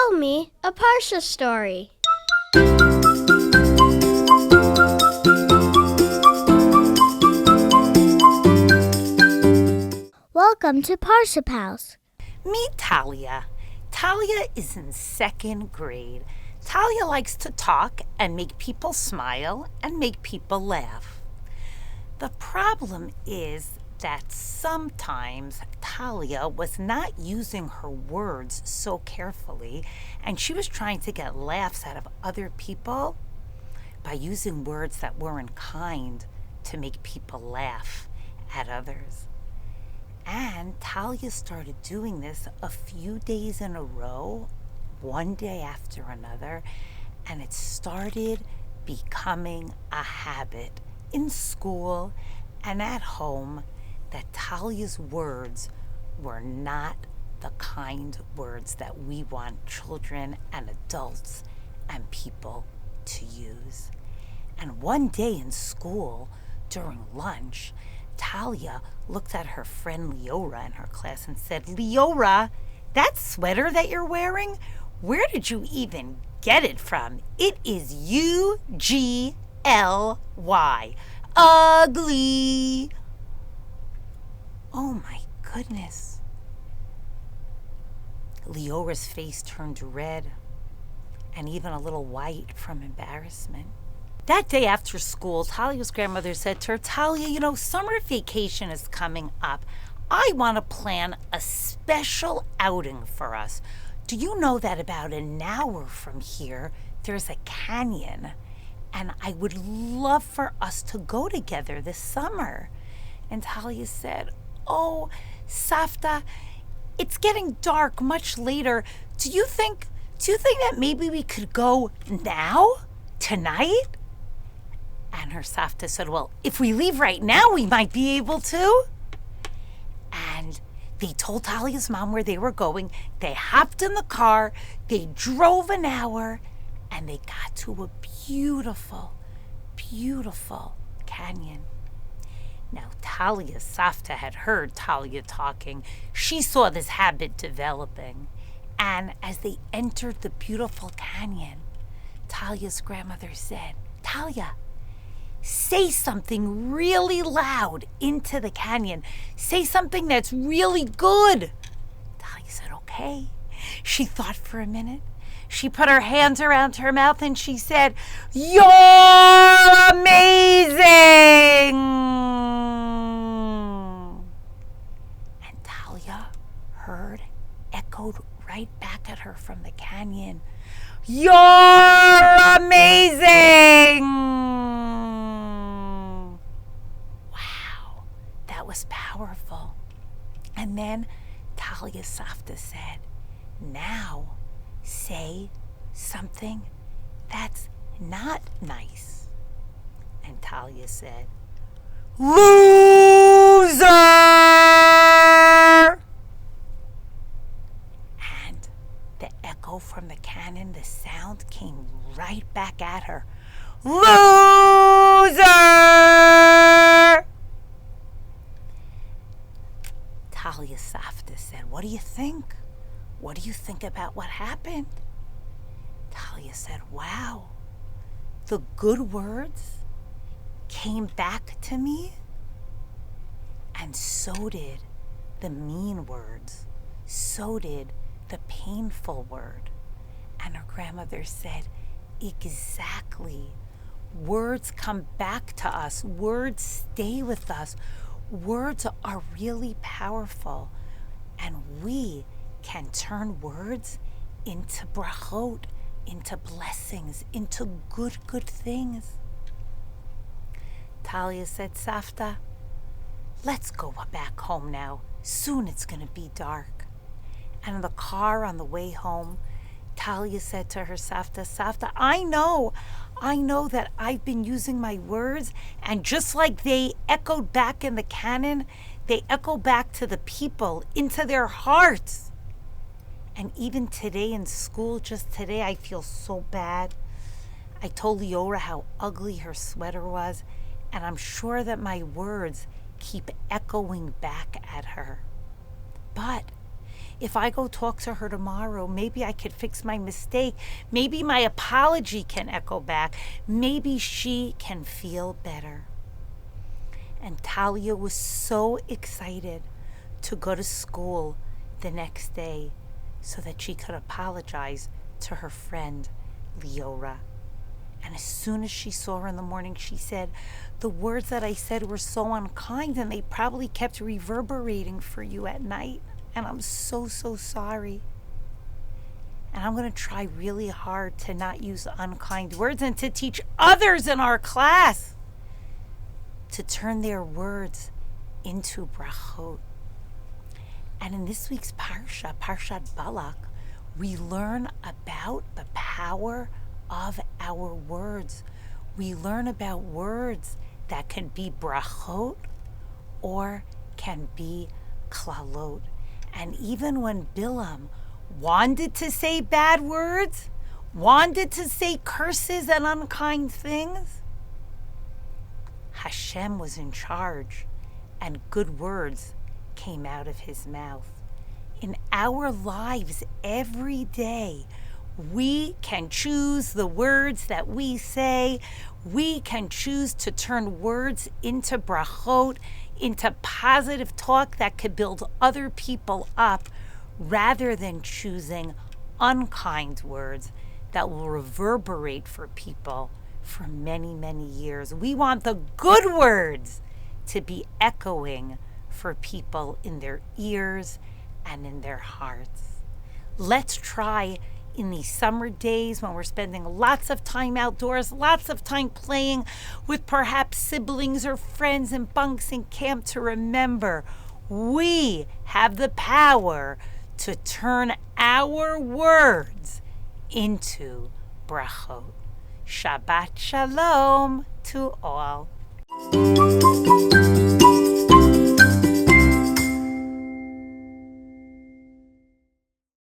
Tell me a Parsha story. Welcome to Parsha House. Meet Talia. Talia is in second grade. Talia likes to talk and make people smile and make people laugh. The problem is that sometimes Talia was not using her words so carefully, and she was trying to get laughs out of other people by using words that weren't kind to make people laugh at others. And Talia started doing this a few days in a row, one day after another, and it started becoming a habit in school and at home that Talia's words were not the kind words that we want children and adults and people to use. And one day in school, during lunch, Talia looked at her friend Leora in her class and said, "Leora, that sweater that you're wearing, where did you even get it from? It is UGLY. Ugly." Oh my goodness. Leora's face turned red and even a little white from embarrassment. That day after school, Talia's grandmother said to her, "Talia, summer vacation is coming up. I want to plan a special outing for us. Do you know that about an hour from here, there's a canyon? And I would love for us to go together this summer." And Talia said, "Oh, Safta, it's getting dark much later. Do you think that maybe we could go now? Tonight?" And her Safta said, "Well, if we leave right now, we might be able to." And they told Talia's mom where they were going. They hopped in the car, they drove an hour, and they got to a beautiful, beautiful canyon. Now, Talia's Safta had heard Talia talking. She saw this habit developing. And as they entered the beautiful canyon, Talia's grandmother said, "Talia, say something really loud into the canyon. Say something that's really good." Talia said, "Okay." She thought for a minute. She put her hands around her mouth and she said, "You're amazing." And Talia heard echoed right back at her from the canyon, "You're amazing." Wow, that was powerful. And then Talia's Safta said, "Now say something that's not nice." And Talia said, "Loser!" And the echo from the canyon, the sound came right back at her. "Loser!" Talia Safta said, "What do you think? What do you think about what happened?" Talia said, "Wow, the good words came back to me, and so did the mean words. So did the painful word." And her grandmother said, "Exactly. Words come back to us. Words stay with us. Words are really powerful. And we can turn words into brachot, into blessings, into good things." Talia said, "Safta, let's go back home now. Soon it's going to be dark." And in the car on the way home, Talia said to her Safta, "Safta, I know that I've been using my words, and just like they echoed back in the canyon, they echo back to the people, into their hearts. And even today in school, just today, I feel so bad. I told Leora how ugly her sweater was, and I'm sure that my words keep echoing back at her. But If I go talk to her tomorrow, maybe I could fix my mistake. Maybe my apology can echo back. Maybe she can feel better. And Talia was so excited to go to school the next day so that she could apologize to her friend, Leora. And as soon as she saw her in the morning, she said, "The words that I said were so unkind, and they probably kept reverberating for you at night. And I'm so, so sorry. And I'm going to try really hard to not use unkind words and to teach others in our class to turn their words into brachot." And in this week's Parsha, Parashat Balak, we learn about the power of our words. We learn about words that can be brachot or can be klalot. And even when Bilam wanted to say bad words, wanted to say curses and unkind things, Hashem was in charge and good words came out of his mouth. In our lives every day, we can choose the words that we say. We can choose to turn words into brachot, into positive talk that could build other people up, rather than choosing unkind words that will reverberate for people for many, many years. We want the good words to be echoing for people in their ears and in their hearts. Let's try in these summer days when we're spending lots of time outdoors, lots of time playing with perhaps siblings or friends in bunks in camp, to remember we have the power to turn our words into brachot. Shabbat shalom to all.